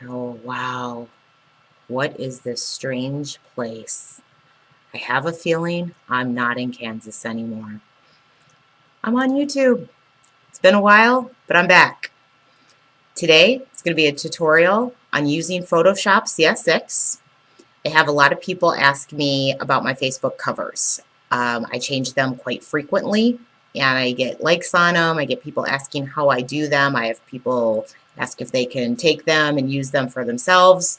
Oh, wow. What is this strange place? I have a feeling I'm not in Kansas anymore. I'm on YouTube. It's been a while, but I'm back. Today, it's going to be a tutorial on using Photoshop CS6. I have a lot of people ask me about my Facebook covers. I change them quite frequently, and I get likes on them. I get people asking how I do them. I have people ask if they can take them and use them for themselves.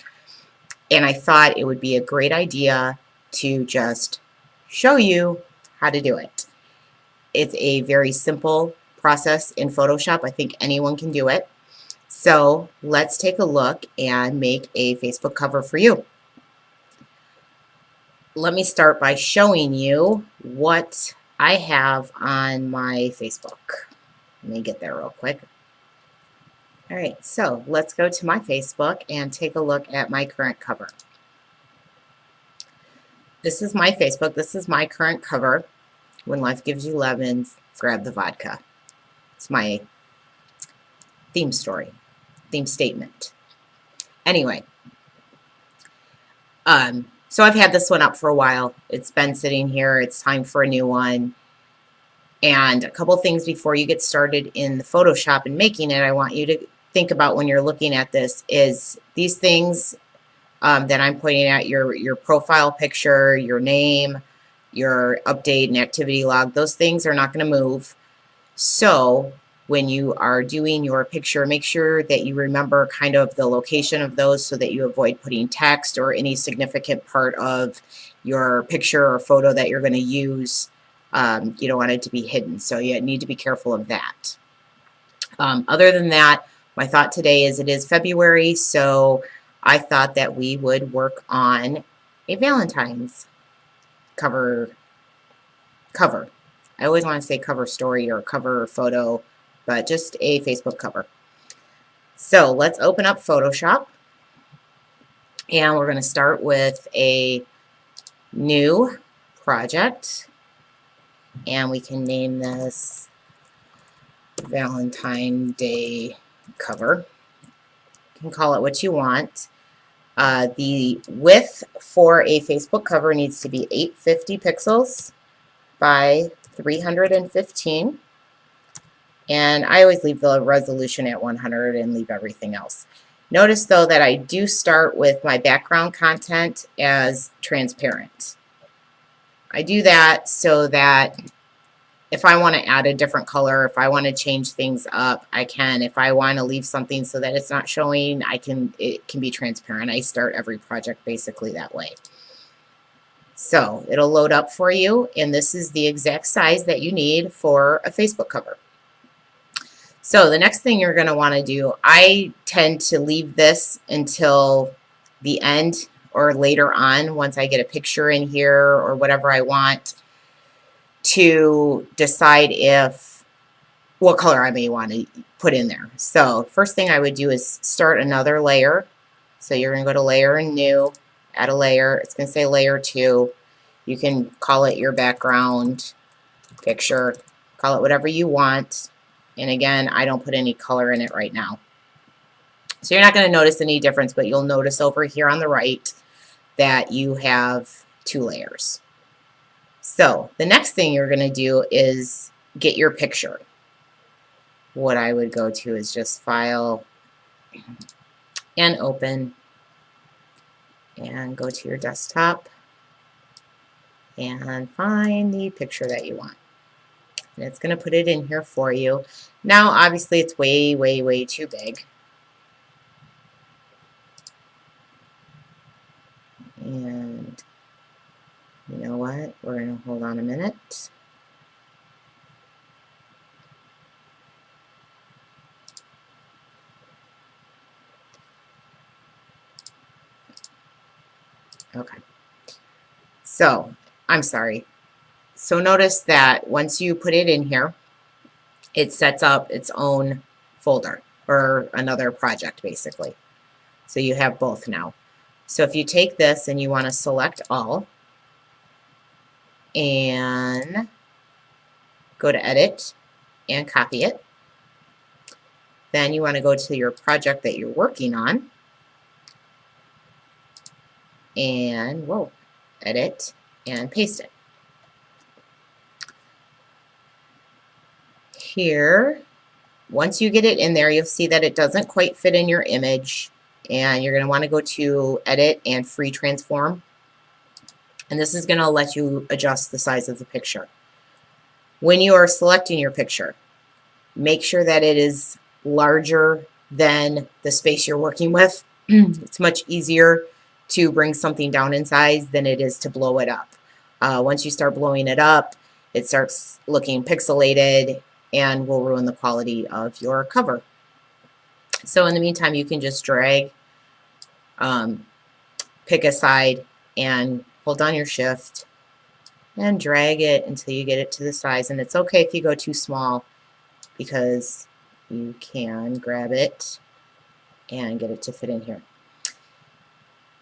And I thought it would be a great idea to just show you how to do it. It's a very simple process in Photoshop. I think anyone can do it. So let's take a look and make a Facebook cover for you. Let me start by showing you what I have on my Facebook. Let me get there real quick. All right, so let's go to my Facebook and take a look at my current cover. This is my Facebook. This is my current cover. When life gives you lemons, grab the vodka. It's my theme story, theme statement. Anyway, so I've had this one up for a while. It's been sitting here. It's time for a new one. And a couple things before you get started in the Photoshop and making it, I want you to think about when you're looking at this is these things that I'm pointing at, your profile picture, your name, your update and activity log, those things are not going to move. So when you are doing your picture, make sure that you remember kind of the location of those so that you avoid putting text or any significant part of your picture or photo that you're going to use. You don't want it to be hidden, so you need to be careful of that. Other than that, my thought today is it is February, so I thought that we would work on a Valentine's cover. I always want to say cover story or cover photo, but just a Facebook cover. So let's open up Photoshop, and we're going to start with a new project, and we can name this Valentine Day cover. You can call it what you want. The width for a Facebook cover needs to be 850 pixels by 315. And I always leave the resolution at 100 and leave everything else. Notice though that I do start with my background content as transparent. I do that so that if I want to add a different color, if I want to change things up, I can. If I want to leave something so that it's not showing, it can be transparent. I start every project basically that way. So it'll load up for you, and this is the exact size that you need for a Facebook cover. So the next thing you're going to want to do, I tend to leave this until the end or later on once I get a picture in here or whatever I want, to decide what color I may want to put in there. So first thing I would do is start another layer. So you're going to go to layer and new, add a layer. It's going to say layer 2. You can call it your background picture, call it whatever you want. And again, I don't put any color in it right now. So you're not going to notice any difference, but you'll notice over here on the right that you have 2 layers. So the next thing you're going to do is get your picture. What I would go to is just File and Open, and go to your desktop and find the picture that you want. And it's going to put it in here for you. Now obviously it's way, way, way too big. And you know what? We're going to hold on a minute. Okay. So, I'm sorry. So notice that once you put it in here, it sets up its own folder or another project basically. So you have both now. So if you take this and you want to select all, and go to edit and copy it. Then you want to go to your project that you're working on and whoa, edit and paste it. Here, once you get it in there, you'll see that it doesn't quite fit in your image, and you're going to want to go to edit and free transform. And this is going to let you adjust the size of the picture. When you are selecting your picture, make sure that it is larger than the space you're working with. It's much easier to bring something down in size than it is to blow it up. Once you start blowing it up, it starts looking pixelated and will ruin the quality of your cover. So in the meantime, you can just drag, pick a side, and hold down your shift and drag it until you get it to the size. And it's okay if you go too small, because you can grab it and get it to fit in here.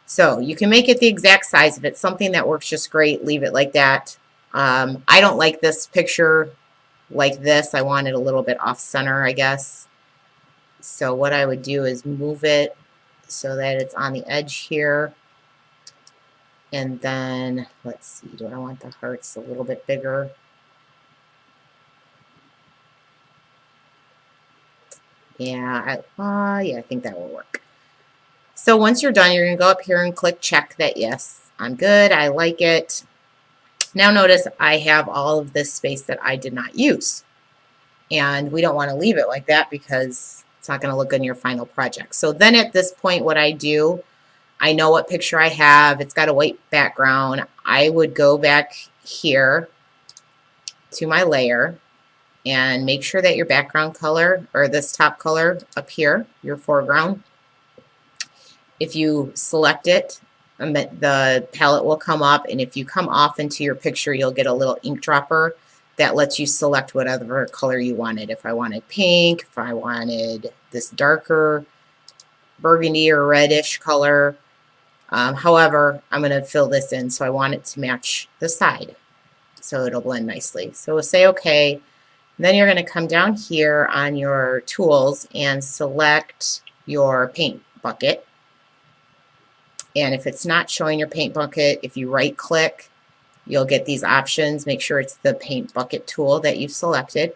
So you can make it the exact size. If it's something that works just great, leave it like that. I don't like this picture like this. I want it a little bit off center, I guess. So what I would do is move it so that it's on the edge here. And then, let's see, do I want the hearts a little bit bigger? Yeah, I think that will work. So once you're done, you're going to go up here and click check that yes, I'm good, I like it. Now notice I have all of this space that I did not use. And we don't want to leave it like that because it's not going to look good in your final project. So then at this point, what I do, I know what picture I have. It's got a white background. I would go back here to my layer and make sure that your background color, or this top color up here, your foreground, if you select it, the palette will come up, and if you come off into your picture, you'll get a little ink dropper that lets you select whatever color you wanted. If I wanted pink, if I wanted this darker burgundy or reddish color. However, I'm going to fill this in, so I want it to match the side, so it'll blend nicely. So we'll say okay. Then you're going to come down here on your tools and select your paint bucket. And if it's not showing your paint bucket, if you right click, you'll get these options. Make sure it's the paint bucket tool that you've selected.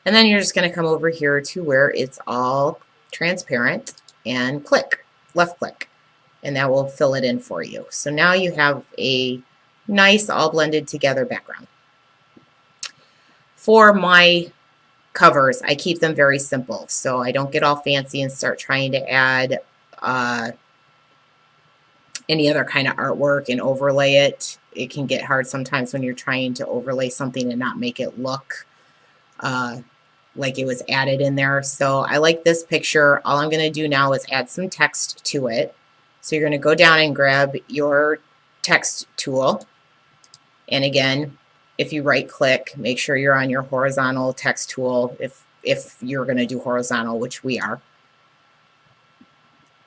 And then you're just going to come over here to where it's all transparent and click, left click, and that will fill it in for you. So now you have a nice all blended together background. For my covers, I keep them very simple, so I don't get all fancy and start trying to add any other kind of artwork and overlay it. It can get hard sometimes when you're trying to overlay something and not make it look like it was added in there. So I like this picture. All I'm going to do now is add some text to it. So you're going to go down and grab your text tool. And again, if you right click, make sure you're on your horizontal text tool if you're going to do horizontal, which we are.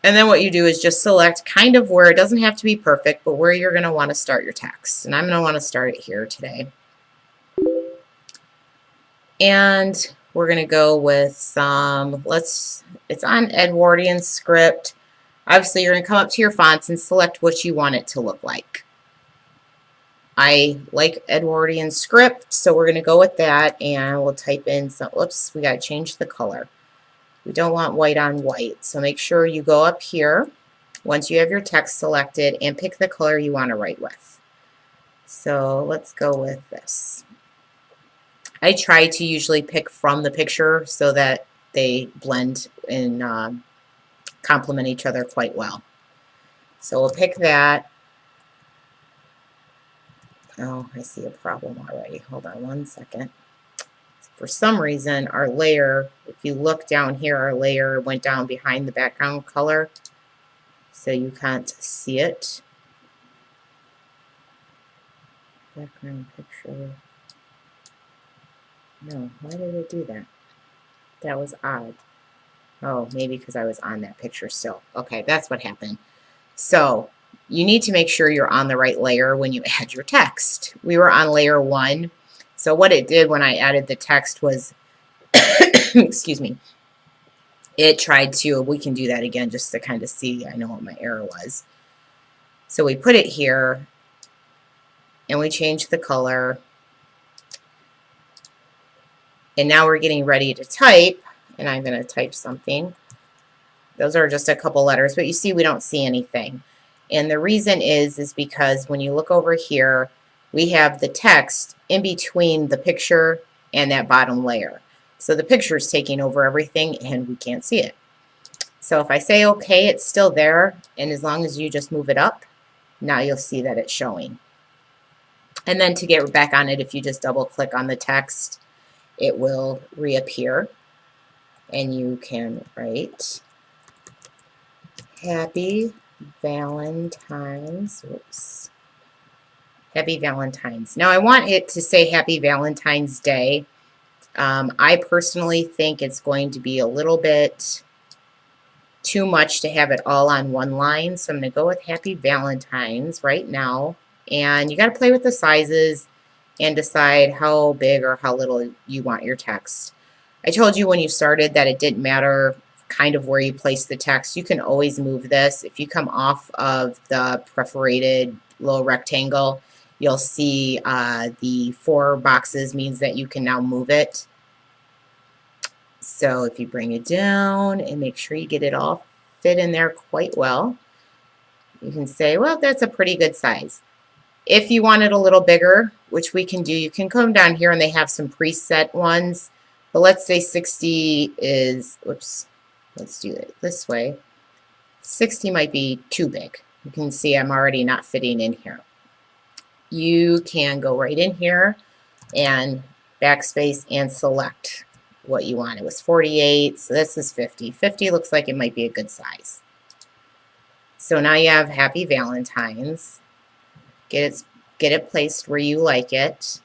And then what you do is just select kind of where, it doesn't have to be perfect, but where you're going to want to start your text. And I'm going to want to start it here today. And we're going to go with some, it's on Edwardian script. Obviously, you're going to come up to your fonts and select what you want it to look like. I like Edwardian script, so we're going to go with that, and we'll type in some, whoops, we got to change the color. We don't want white on white, so make sure you go up here once you have your text selected and pick the color you want to write with. So let's go with this. I try to usually pick from the picture so that they blend and complement each other quite well. So we'll pick that. Oh, I see a problem already. Hold on one second. For some reason, our layer, if you look down here, our layer went down behind the background color, so you can't see it. Background picture. No, why did it do that? That was odd. Oh, maybe because I was on that picture still. Okay, that's what happened. So you need to make sure you're on the right layer when you add your text. We were on layer 1. So what it did when I added the text was, excuse me, it tried to, we can do that again just to kind of see, I know what my error was. So we put it here and we change the color. And now we're getting ready to type, and I'm going to type something. Those are just a couple letters, but you see we don't see anything. And the reason is because when you look over here, we have the text in between the picture and that bottom layer. So the picture is taking over everything and we can't see it. So if I say okay, it's still there, and as long as you just move it up, now you'll see that it's showing. And then to get back on it, if you just double click on the text, it will reappear, and you can write Happy Valentine's. Whoops. Happy Valentine's. Now I want it to say Happy Valentine's Day. I personally think it's going to be a little bit too much to have it all on one line, so I'm going to go with Happy Valentine's right now. And you got to play with the sizes and decide how big or how little you want your text. I told you when you started that it didn't matter kind of where you place the text. You can always move this. If you come off of the perforated little rectangle, you'll see the 4 boxes means that you can now move it. So if you bring it down and make sure you get it all fit in there quite well, you can say, well, that's a pretty good size. If you want it a little bigger, which we can do, you can come down here and they have some preset ones. But let's say 60 is, whoops, let's do it this way. 60 might be too big. You can see I'm already not fitting in here. You can go right in here and backspace and select what you want. It was 48, so this is 50. 50 looks like it might be a good size. So now you have Happy Valentine's. Get it placed where you like it.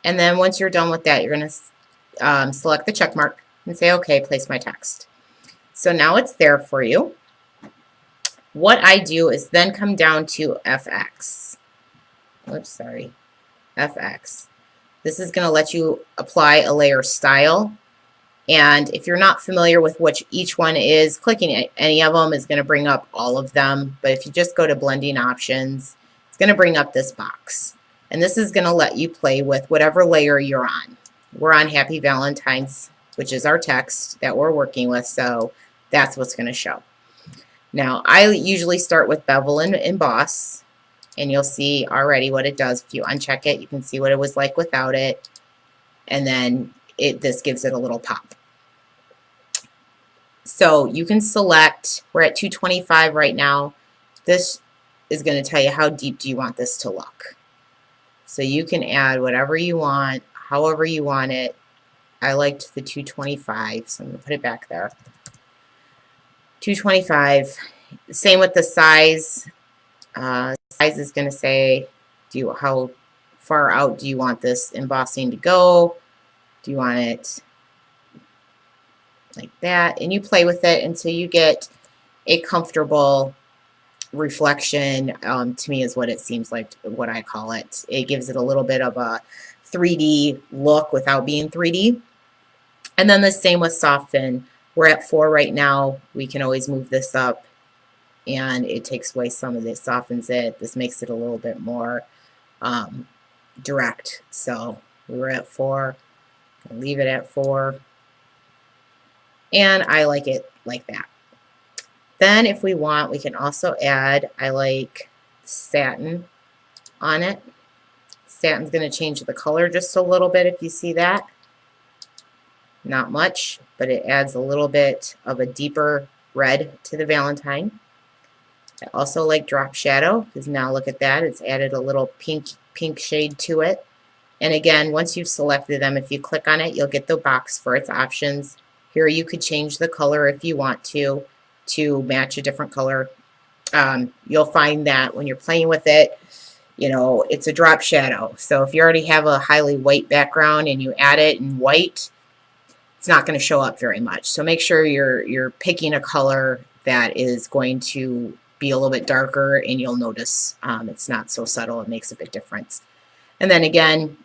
And then once you're done with that, you're going to select the check mark and say, okay, place my text. So now it's there for you. What I do is then come down to FX. Oops, sorry. FX. This is going to let you apply a layer style. And if you're not familiar with which each one is, clicking any of them is going to bring up all of them. But if you just go to blending options, it's going to bring up this box. And this is going to let you play with whatever layer you're on. We're on Happy Valentine's, which is our text that we're working with. So that's what's going to show. Now, I usually start with bevel and emboss. And you'll see already what it does. If you uncheck it, you can see what it was like without it. And then this gives it a little pop. So you can select, we're at 225 right now. This is going to tell you how deep do you want this to look. So you can add whatever you want, however you want it. I liked the 225, so I'm going to put it back there. 225. Same with the size. Size is going to say, how far out do you want this embossing to go? Do you want it like that? And you play with it until you get a comfortable reflection. To me is what it seems like, what I call it. It gives it a little bit of a 3D look without being 3D. And then the same with soften. We're at 4 right now. We can always move this up and it takes away some of this, softens it. This makes it a little bit more direct. So we were at 4. I'll leave it at 4. And I like it like that. Then if we want, we can also add, I like satin on it. Satin's going to change the color just a little bit if you see that. Not much, but it adds a little bit of a deeper red to the Valentine. I also like drop shadow because now look at that. It's added a little pink shade to it. And again, once you've selected them, if you click on it, you'll get the box for its options. Here you could change the color if you want to match a different color. You'll find that when you're playing with it, you know, it's a drop shadow. So if you already have a highly white background and you add it in white, it's not going to show up very much. So make sure you're picking a color that is going to be a little bit darker, and you'll notice it's not so subtle. It makes a big difference. And then again,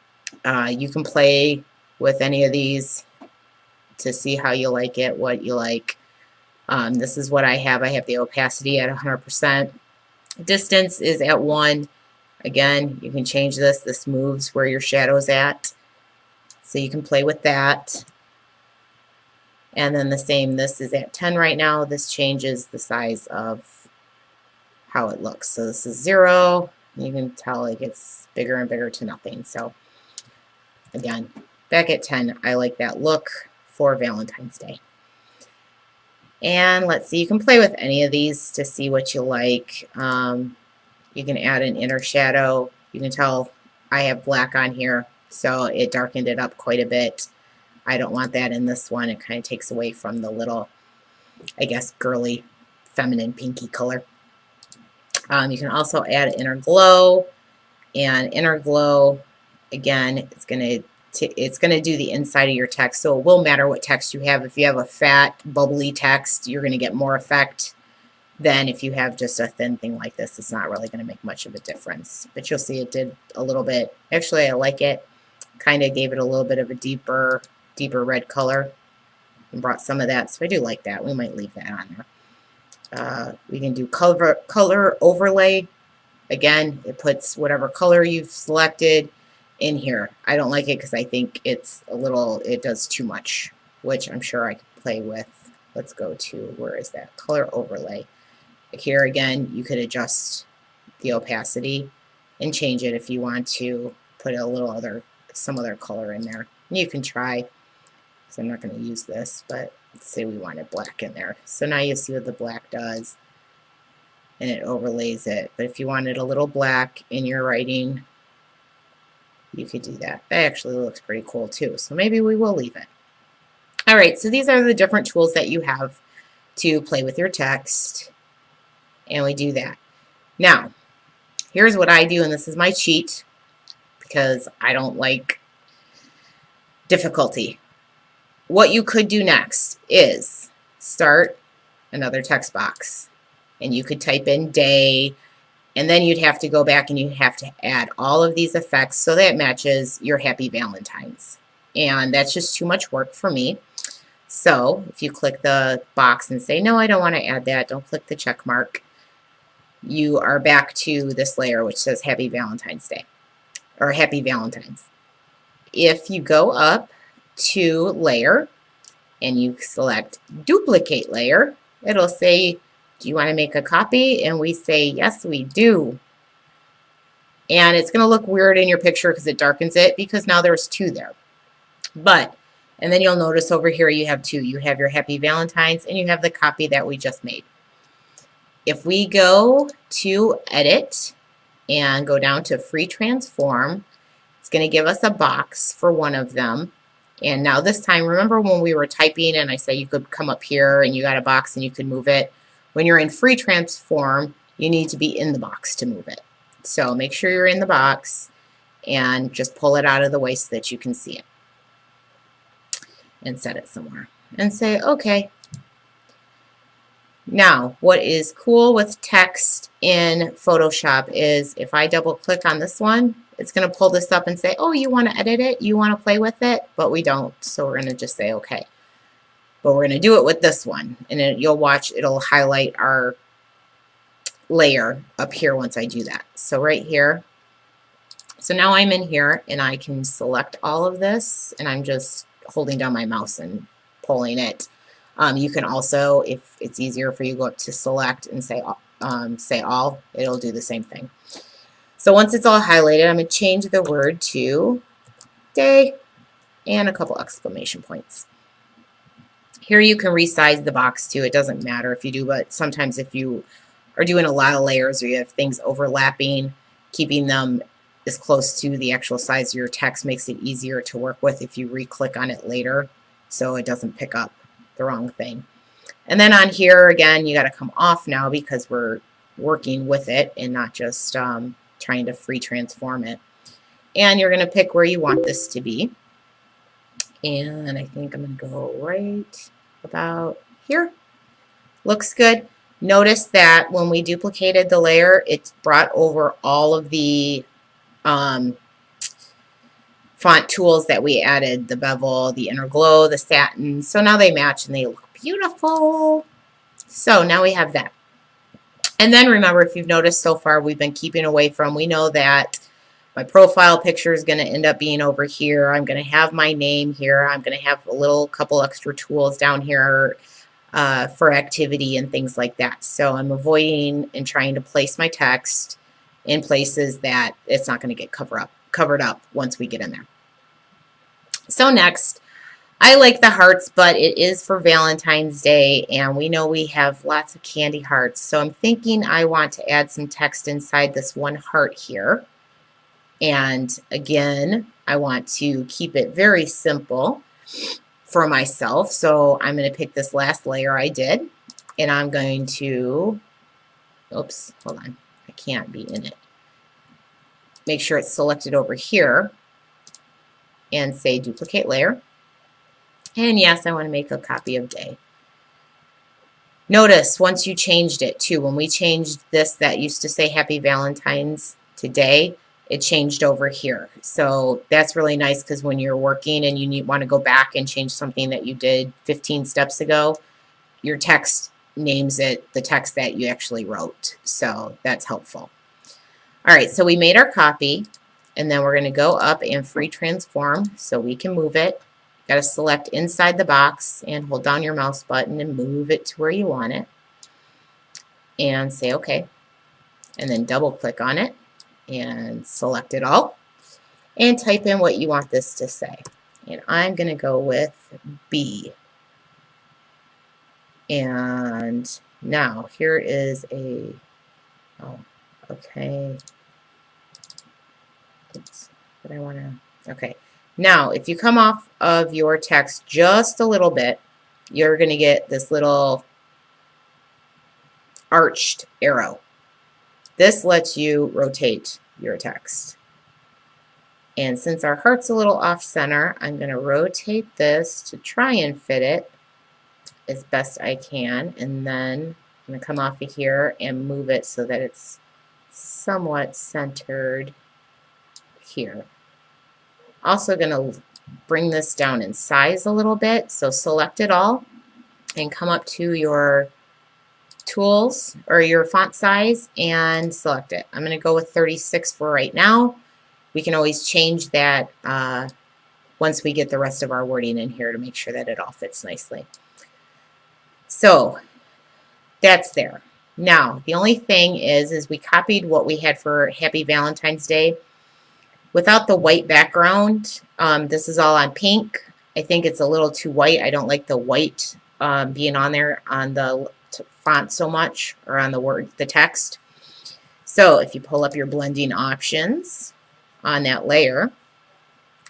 you can play with any of these to see how you like it, what you like. This is what I have. I have the opacity at 100%. Distance is at 1. Again, you can change this. This moves where your shadow's at. So you can play with that. And then the same, this is at 10 right now. This changes the size of how it looks. So this is 0. You can tell it gets bigger and bigger to nothing. So again, back at 10, I like that look for Valentine's Day. And let's see, you can play with any of these to see what you like. You can add an inner shadow. You can tell I have black on here, so it darkened it up quite a bit. I don't want that in this one. It kind of takes away from the little, I guess, girly, feminine, pinky color. You can also add inner glow, and inner glow, again, it's going to do the inside of your text, so it will matter what text you have. If you have a fat, bubbly text, you're going to get more effect than if you have just a thin thing like this. It's not really going to make much of a difference, but you'll see it did a little bit. Actually, I like it. Kind of gave it a little bit of a deeper red color and brought some of that, so I do like that. We might leave that on there. We can do color overlay. Again, it puts whatever color you've selected in here. I don't like it because I think it's a little, it does too much, which I'm sure I could play with. Let's go to, where is that? Color overlay. Here again, you could adjust the opacity and change it if you want to put a little some other color in there. You can try. So I'm not going to use this, but let's say we wanted black in there. So now you see what the black does, and it overlays it. But if you wanted a little black in your writing, you could do that. That actually looks pretty cool too. So maybe we will leave it. All right, so these are the different tools that you have to play with your text. And we do that. Now, here's what I do, and this is my cheat because I don't like difficulty. What you could do next is start another text box, and you could type in day, and then you'd have to go back and you'd have to add all of these effects so that it matches your Happy Valentine's. And that's just too much work for me. So if you click the box and say, no, I don't want to add that, don't click the check mark, you are back to this layer which says Happy Valentine's Day or Happy Valentine's. If you go up to layer and you select duplicate layer, it'll say, do you want to make a copy? And we say, yes, we do. And it's going to look weird in your picture because it darkens it, because now there's 2 there. But, and then you'll notice over here you have 2. You have your Happy Valentine's and you have the copy that we just made. If we go to edit and go down to free transform, it's going to give us a box for one of them. And now this time, remember when we were typing and I said you could come up here and you got a box and you could move it? When you're in free transform, you need to be in the box to move it. So make sure you're in the box and just pull it out of the way so that you can see it. And set it somewhere. And say, okay. Now, what is cool with text in Photoshop is if I double click on this one, it's going to pull this up and say, oh, you want to edit it? You want to play with it? But we don't. So we're going to just say, okay. But we're going to do it with this one. And you'll watch, it'll highlight our layer up here once I do that. So right here. So now I'm in here and I can select all of this, and I'm just holding down my mouse and pulling it. You can also, if it's easier for you, go up to select and say all. It'll do the same thing. So once it's all highlighted, I'm going to change the word to day and a couple exclamation points. Here you can resize the box too. It doesn't matter if you do, but sometimes if you are doing a lot of layers or you have things overlapping, keeping them as close to the actual size of your text makes it easier to work with if you re-click on it later so it doesn't pick up the wrong thing. And then on here again, you got to come off now because we're working with it and not just trying to free transform it. And you're going to pick where you want this to be. And I think I'm going to go right about here. Looks good. Notice that when we duplicated the layer, it brought over all of the font tools that we added, the bevel, the inner glow, the satin. So now they match and they look beautiful. So now we have that. And then remember, if you've noticed so far, we've been keeping away from, we know that my profile picture is going to end up being over here. I'm going to have my name here. I'm going to have a little couple extra tools down here for activity and things like that. So I'm avoiding and trying to place my text in places that it's not going to get covered up once we get in there. So next, I like the hearts, but it is for Valentine's Day, and we know we have lots of candy hearts. So I'm thinking I want to add some text inside this one heart here. And again, I want to keep it very simple for myself. So I'm going to pick this last layer I did, and I'm going to, oops, hold on, I can't be in it. Make sure it's selected over here and say duplicate layer. And yes, I want to make a copy of day. Notice once you changed it too, when we changed this that used to say Happy Valentine's today, it changed over here. So that's really nice because when you're working and you want to go back and change something that you did 15 steps ago, your text names it the text that you actually wrote. So that's helpful. All right, so we made our copy, and then we're going to go up and free transform so we can move it. Got to select inside the box and hold down your mouse button and move it to where you want it. And say OK. And then double click on it and select it all. And type in what you want this to say. And I'm going to go with B. And now here is a, oh, okay. Oops, but I want to, okay. Now, if you come off of your text just a little bit, you're going to get this little arched arrow. This lets you rotate your text. And since our heart's a little off center, I'm going to rotate this to try and fit it as best I can. And then I'm going to come off of here and move it so that it's somewhat centered here. Also going to bring this down in size a little bit, so select it all and come up to your tools or your font size and select it. I'm going to go with 36 for right now. We can always change that once we get the rest of our wording in here to make sure that it all fits nicely. So that's there. Now the only thing is we copied what we had for Happy Valentine's Day. Without the white background, this is all on pink. I think it's a little too white. I don't like the white being on there on the font so much, or on the text. So if you pull up your blending options on that layer,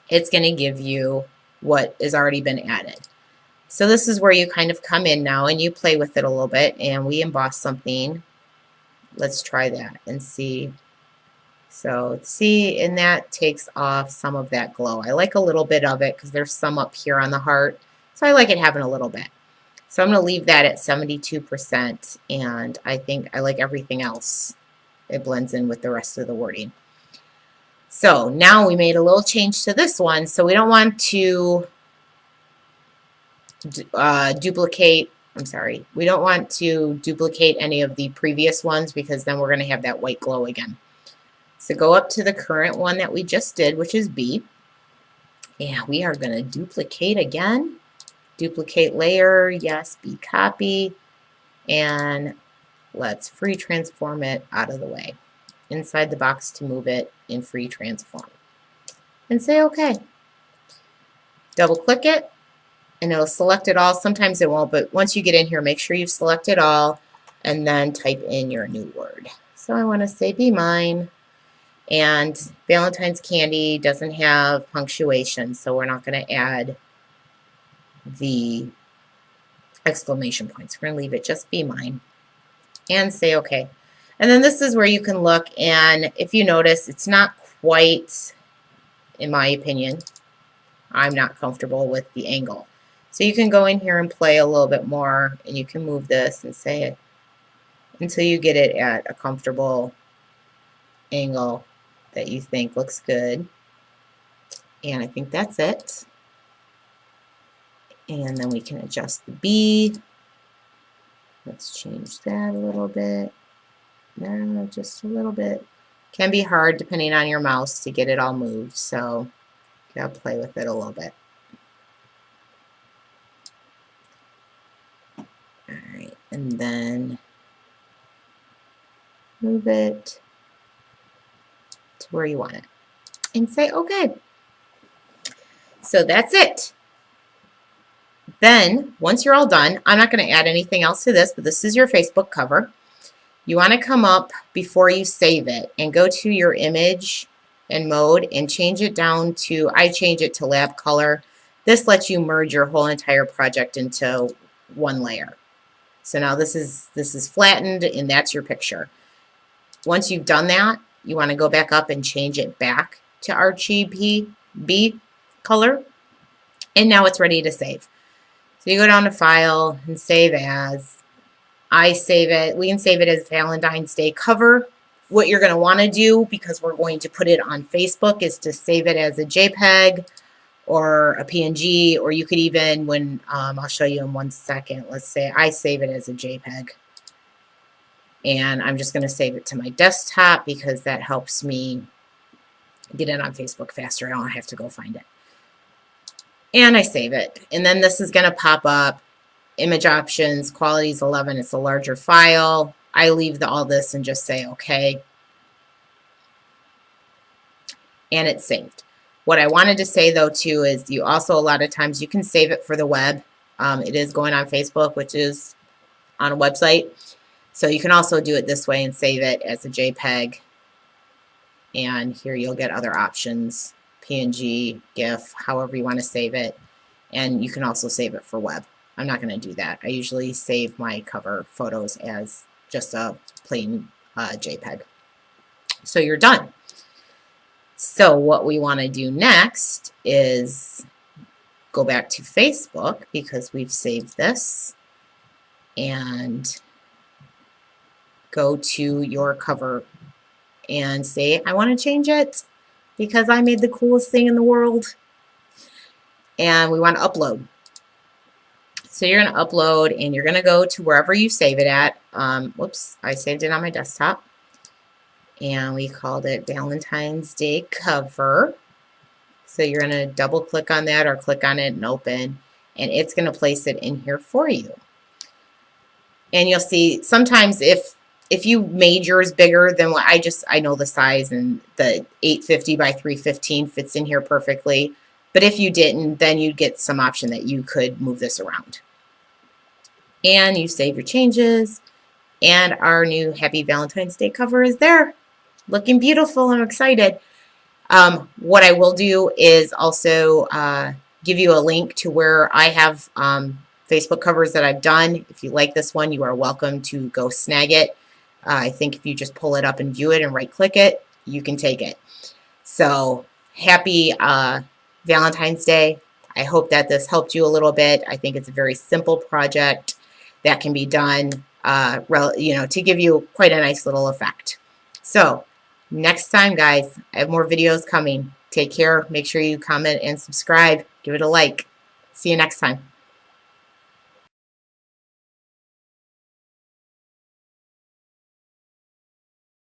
it's going to give you what has already been added. So this is where you kind of come in now and you play with it a little bit, and we emboss something. Let's try that and see. So see, and that takes off some of that glow. I like a little bit of it because there's some up here on the heart. So I like it having a little bit. So I'm going to leave that at 72%, and I think I like everything else. It blends in with the rest of the wording. So now we made a little change to this one. So we don't want to duplicate any of the previous ones because then we're going to have that white glow again. So go up to the current one that we just did, which is B. And we are going to duplicate again. Duplicate layer, yes, B copy. And let's free transform it out of the way. Inside the box to move it in free transform. And say OK. Double click it and it'll select it all. Sometimes it won't, but once you get in here, make sure you've selected all and then type in your new word. So I want to say be mine. And Valentine's candy doesn't have punctuation, so we're not going to add the exclamation points. We're going to leave it just be mine and say OK. And then this is where you can look, and if you notice, it's not quite, in my opinion, I'm not comfortable with the angle. So you can go in here and play a little bit more, and you can move this and say it until you get it at a comfortable angle that you think looks good. And I think that's it. And then we can adjust the B. Let's change that a little bit. No, just a little bit. Can be hard depending on your mouse to get it all moved, so you gotta play with it a little bit. Alright, and then move it to where you want it. And say okay. So that's it. Then, once you're all done, I'm not going to add anything else to this, but this is your Facebook cover. You want to come up before you save it and go to your image and mode and change it down to, I change it to lab color. This lets you merge your whole entire project into one layer. So now this is flattened and that's your picture. Once you've done that, you want to go back up and change it back to RGB color. And now it's ready to save. So you go down to File and Save As. I save it. We can save it as Valentine's Day cover. What you're going to want to do, because we're going to put it on Facebook, is to save it as a JPEG or a PNG, or you could even, when I'll show you in 1 second, let's say I save it as a JPEG. And I'm just going to save it to my desktop because that helps me get it on Facebook faster. I don't have to go find it. And I save it. And then this is going to pop up. Image options, quality is 11. It's a larger file. I leave all this and just say okay. And it's saved. What I wanted to say though too is you also, a lot of times you can save it for the web. It is going on Facebook, which is on a website. So you can also do it this way and save it as a JPEG. And here you'll get other options. PNG, GIF, however you want to save it. And you can also save it for web. I'm not going to do that. I usually save my cover photos as just a plain JPEG. So you're done. So what we want to do next is go back to Facebook because we've saved this and go to your cover and say, I want to change it because I made the coolest thing in the world. And we want to upload. So you're going to upload and you're going to go to wherever you save it at. Whoops, I saved it on my desktop. And we called it Valentine's Day Cover. So you're going to double click on that or click on it and open. And it's going to place it in here for you. And you'll see sometimes if you made yours bigger than what I know the size, and the 850 by 315 fits in here perfectly. But if you didn't, then you'd get some option that you could move this around. And you save your changes. And our new Happy Valentine's Day cover is there. Looking beautiful. I'm excited. What I will do is also give you a link to where I have Facebook covers that I've done. If you like this one, you are welcome to go snag it. I think if you just pull it up and view it and right-click it, you can take it. So happy Valentine's Day. I hope that this helped you a little bit. I think it's a very simple project that can be done, to give you quite a nice little effect. So next time, guys, I have more videos coming. Take care. Make sure you comment and subscribe. Give it a like. See you next time.